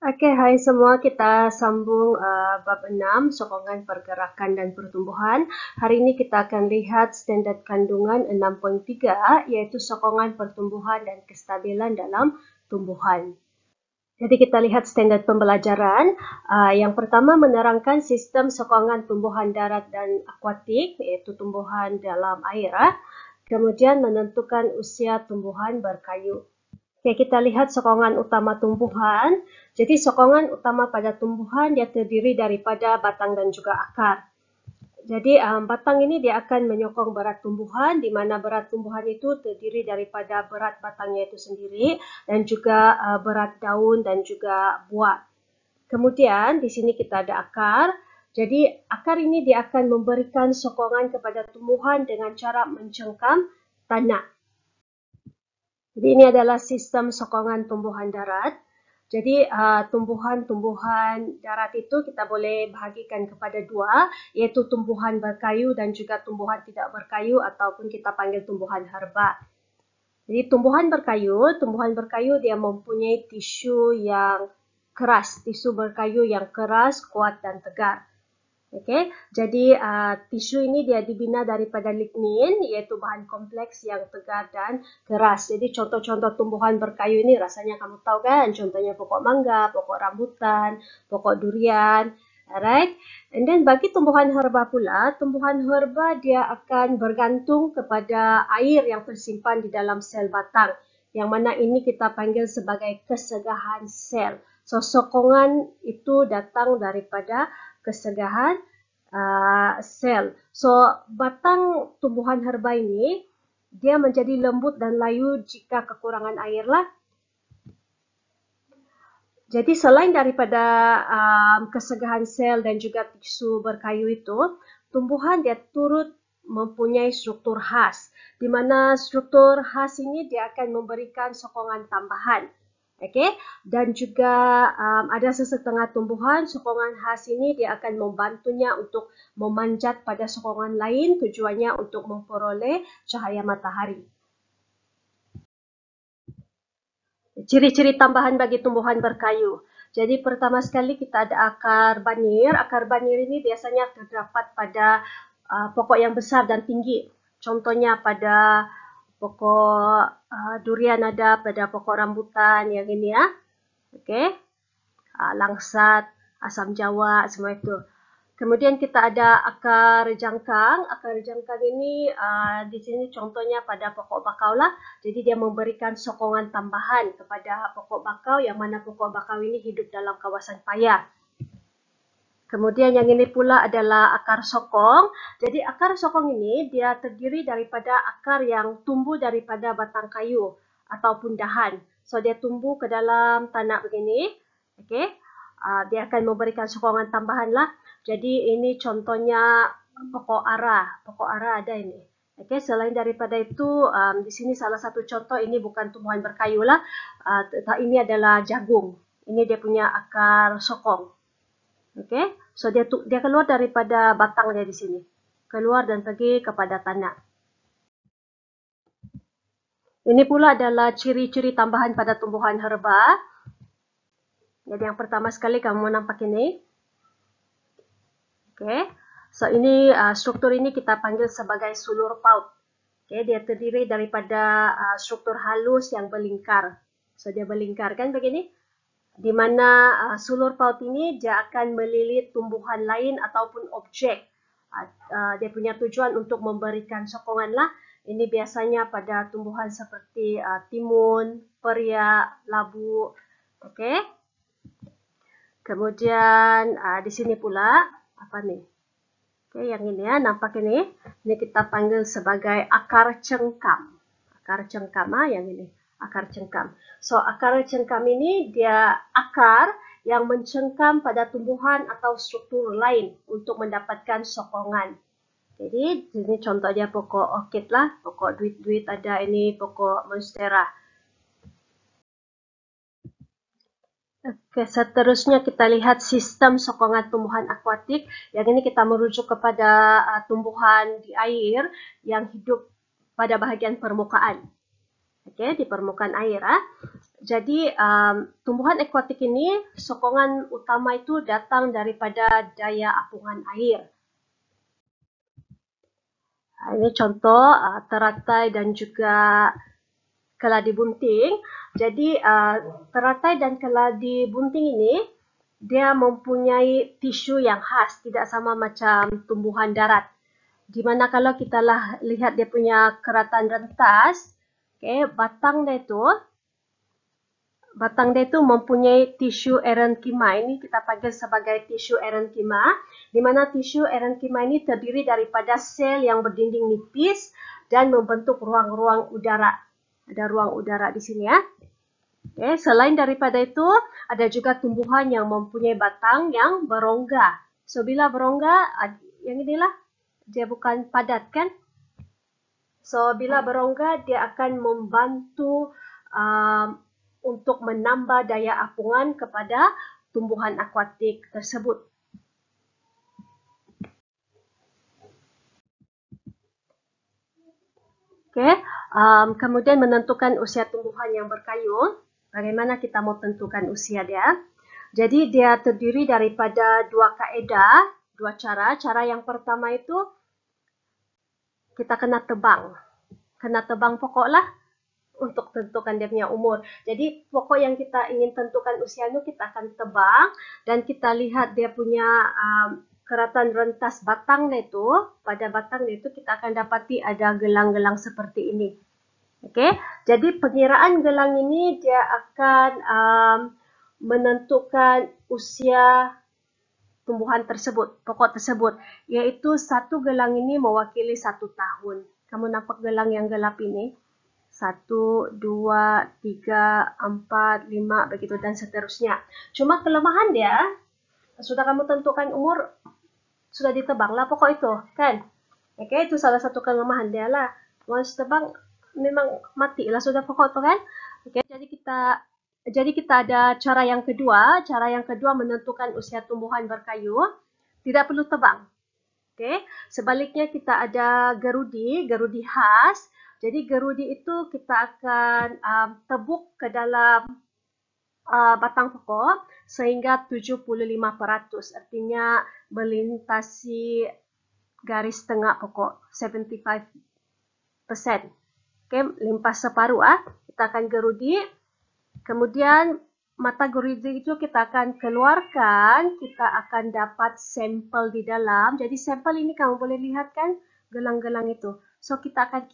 Oke, hai semua. Kita sambung bab 6, sokongan pergerakan dan pertumbuhan. Hari ini kita akan lihat standard kandungan 6.3, iaitu sokongan pertumbuhan dan kestabilan dalam tumbuhan. Jadi kita lihat standard pembelajaran. Yang pertama menerangkan sistem sokongan tumbuhan darat dan akuatik, iaitu tumbuhan dalam air. Kemudian menentukan usia tumbuhan berkayu. Oke, kita lihat sokongan utama tumbuhan. Jadi sokongan utama pada tumbuhan dia terdiri daripada batang dan juga akar. Jadi batang ini dia akan menyokong berat tumbuhan, di mana berat tumbuhan itu terdiri daripada berat batangnya itu sendiri dan juga berat daun dan juga buah. Kemudian di sini kita ada akar. Jadi akar ini dia akan memberikan sokongan kepada tumbuhan dengan cara mencengkam tanah. Jadi ini adalah sistem sokongan tumbuhan darat. Jadi tumbuhan-tumbuhan darat itu kita boleh bahagikan kepada dua, iaitu tumbuhan berkayu dan juga tumbuhan tidak berkayu ataupun kita panggil tumbuhan herba. Jadi tumbuhan berkayu dia mempunyai tisu yang keras, tisu berkayu yang keras, kuat dan tegar. Okey, jadi tisu ini dia dibina daripada lignin, iaitu bahan kompleks yang tegar dan keras. Jadi contoh-contoh tumbuhan berkayu ini rasanya kamu tahu kan? Contohnya pokok mangga, pokok rambutan, pokok durian. Alright. And then bagi tumbuhan herba pula, tumbuhan herba dia akan bergantung kepada air yang tersimpan di dalam sel batang. Yang mana ini kita panggil sebagai kesegahan sel. So sokongan itu datang daripada kesegahan sel. So batang tumbuhan herba ini dia menjadi lembut dan layu jika kekurangan air lah. Jadi selain daripada kesegahan sel dan juga tisu berkayu itu, tumbuhan dia turut mempunyai struktur khas, di mana struktur khas ini dia akan memberikan sokongan tambahan. Okey, dan juga ada sesetengah tumbuhan sokongan khas ini dia akan membantunya untuk memanjat pada sokongan lain, tujuannya untuk memperoleh cahaya matahari. Ciri-ciri tambahan bagi tumbuhan berkayu. Jadi pertama sekali kita ada akar banir. Akar banir ini biasanya terdapat pada pokok yang besar dan tinggi. Contohnya pada pokok durian ada, pada pokok rambutan yang ini ya. Okey. Langsat, asam jawa, semua itu. Kemudian kita ada akar jangkang. Akar jangkang ini di sini contohnya pada pokok bakau lah. Jadi dia memberikan sokongan tambahan kepada pokok bakau yang mana pokok bakau ini hidup dalam kawasan payah. Kemudian yang ini pula adalah akar sokong. Jadi akar sokong ini dia terdiri daripada akar yang tumbuh daripada batang kayu ataupun dahan. So dia tumbuh ke dalam tanah begini. Okey. Dia akan memberikan sokongan tambahan lah. Jadi ini contohnya pokok ara. Pokok ara ada ini. Okey, selain daripada itu, di sini salah satu contoh ini bukan tumbuhan berkayu lah. Ini adalah jagung. Ini dia punya akar sokong. Okey, so dia keluar daripada batang dia di sini. Keluar dan pergi kepada tanah. Ini pula adalah ciri-ciri tambahan pada tumbuhan herba. Jadi yang pertama sekali kamu nampak ini. Okey. So ini struktur ini kita panggil sebagai sulur paut. Okey, dia terdiri daripada struktur halus yang berlingkar. So dia berlingkar kan begini. Di mana sulur paut ini dia akan melilit tumbuhan lain ataupun objek. Dia punya tujuan untuk memberikan sokongan lah. Ini biasanya pada tumbuhan seperti timun, periak, labu. Okey. Kemudian di sini pula apa nih? Okey, yang ini ya, nampak ini. Ini kita panggil sebagai akar cengkam. Akar cengkam yang ini, akar cengkam. So akar cengkam ini dia akar yang mencengkam pada tumbuhan atau struktur lain untuk mendapatkan sokongan. Jadi ini contohnya pokok orkid lah, pokok duit-duit ada ini, pokok monstera. Oke, seterusnya kita lihat sistem sokongan tumbuhan akuatik. Yang ini kita merujuk kepada tumbuhan di air yang hidup pada bahagian permukaan. Okey, di permukaan air. Jadi tumbuhan akuatik ini sokongan utama itu datang daripada daya apungan air. Ini contoh teratai dan juga keladi bunting. Jadi teratai dan keladi bunting ini dia mempunyai tisu yang khas, tidak sama macam tumbuhan darat. Di mana kalau kita lihat dia punya keratan rentas, okay, batang dia itu mempunyai tisu erenkima. Ini kita panggil sebagai tisu erenkima, di mana tisu erenkima ini terdiri daripada sel yang berdinding nipis dan membentuk ruang-ruang udara. Ada ruang udara di sini ya. Okay. Selain daripada itu, ada juga tumbuhan yang mempunyai batang yang berongga. So bila berongga, yang inilah dia bukan padat kan? So bila berongga, dia akan membantu untuk menambah daya apungan kepada tumbuhan akuatik tersebut. Okay. Kemudian menentukan usia tumbuhan yang berkayu. Bagaimana kita mau tentukan usia dia? Jadi dia terdiri daripada dua kaedah, dua cara. Cara yang pertama itu kita kena tebang. Kena tebang pokok lah untuk tentukan dia punya umur. Jadi pokok yang kita ingin tentukan usia itu kita akan tebang dan kita lihat dia punya keratan rentas batangnya itu. Pada batangnya itu kita akan dapati ada gelang-gelang seperti ini. Okey, jadi pengiraan gelang ini dia akan menentukan usia tumbuhan tersebut, pokok tersebut, iaitu satu gelang ini mewakili 1 tahun. Kamu nampak gelang yang gelap ini? 1, 2, 3, 4, 5, begitu dan seterusnya. Cuma kelemahan dia, sudah kamu tentukan umur, sudah ditebanglah pokok itu, kan? Okey, itu salah satu kelemahan dia lah. Once tebang, memang matilah sudah pokok itu kan? Okey, jadi kita ada cara yang kedua. Cara yang kedua menentukan usia tumbuhan berkayu. Tidak perlu tebang. Okay. Sebaliknya kita ada gerudi khas. Jadi gerudi itu kita akan tebuk ke dalam batang pokok sehingga 75%. Artinya melintasi garis tengah pokok 75%. Okay, limpas separuh kita akan gerudi. Kemudian mata gerudi itu kita akan keluarkan, kita akan dapat sampel di dalam. Jadi sampel ini kamu boleh lihat kan gelang-gelang itu. So kita akan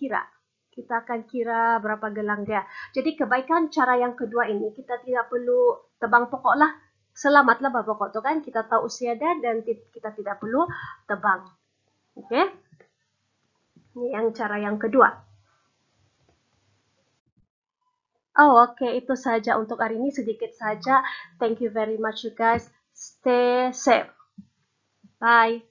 kira berapa gelang dia. Jadi kebaikan cara yang kedua ini kita tidak perlu tebang pokok lah. Selamatlah pokok itu kan. Kita tahu usia dia dan kita tidak perlu tebang. Okey. Ini yang cara yang kedua. Okay. Itu saja untuk hari ini, sedikit saja. Thank you very much you guys. Stay safe. Bye.